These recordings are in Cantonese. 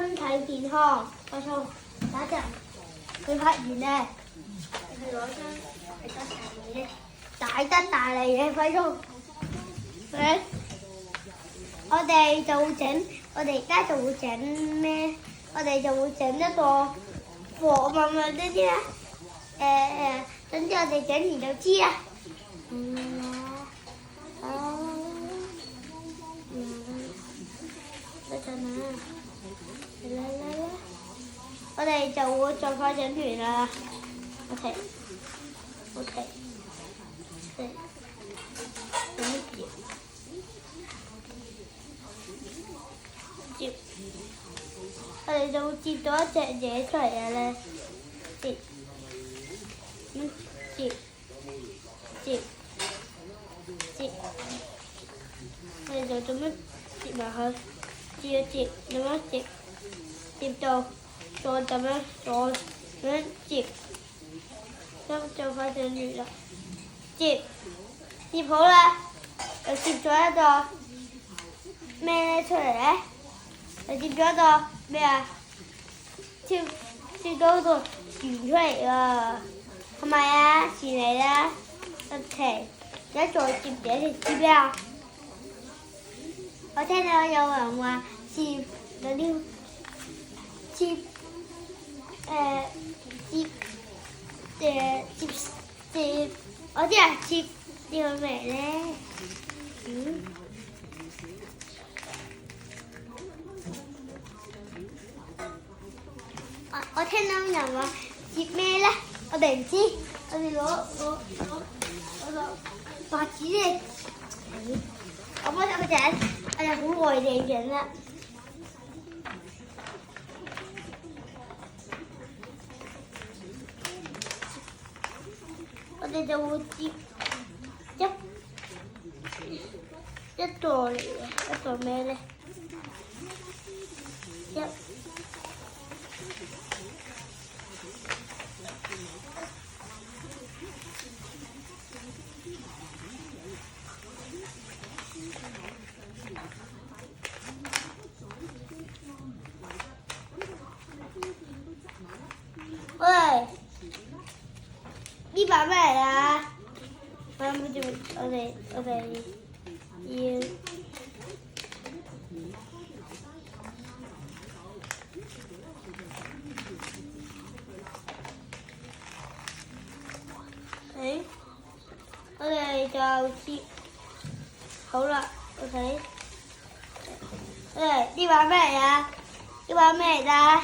身體健康。快速打陣，佢發現咧，佢攞張大得大嚟嘅快速。我哋就會整，我哋而家就會整咩？我哋就會整一個火慢慢啲啲啦。等住我哋整完就知啦。我哋就會盡快整完啦。OK。接，我哋就會接到一隻嘢出嚟嘅咧。接，我哋就咁樣接埋佢，接，咁樣接到，再咁樣接，咁就快整完啦。接好啦，又接咗一個咩出嚟咧？又接咗一個咩啊？接到一個圓出嚟啊！係咪啊？前嚟啦，OK。而家再接嘢，接啊！我聽到有人話接嗰啲接我知啊，接呢個咩咧？我聽到人話接咩咧？我哋唔知，我哋攞白紙嚟。我幫手整，我哋好耐地整啦。我哋就會接一座嚟嘅，一座咩咧？喂，呢把咩嚟啊？我哋要我哋就接好啦。OK， 呢把咩嚟啊？呢把咩嚟㗎？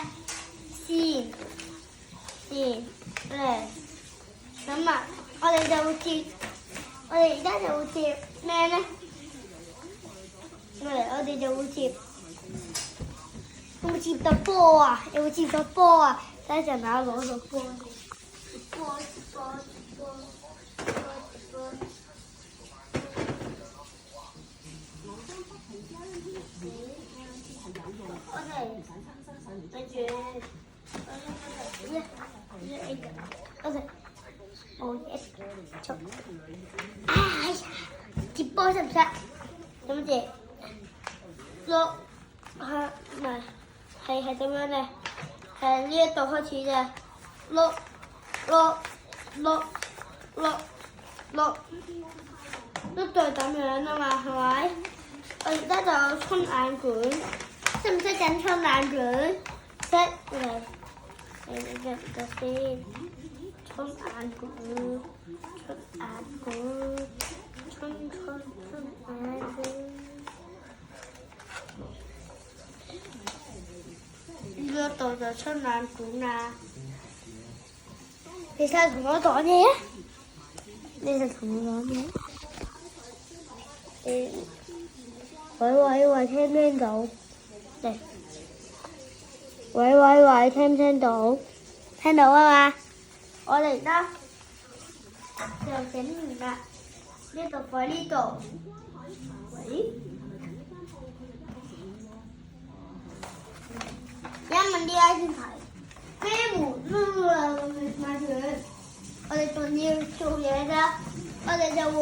線，咁啊，我哋就會接，我哋而家就會接咩咧？我哋就會接，有冇接到波啊？等陣我攞個波。接波識唔識？咁接碌唔係咁樣嘅，係呢一度開始嘅碌就係咁樣啊嘛，係咪？我而家就沖眼管，識唔識整沖眼管？識嚟，先沖眼管，沖眼管。呢度就沖眼管啦。你想同我講嘢啊？喂，聽唔聽到？嚟，喂，聽唔聽到？聽到啊嘛！我哋而家就整完啦，呢度放呢度。喂，而家問啲先睇咩門啊？買住，我哋仲要做嘢㗎，我哋就會。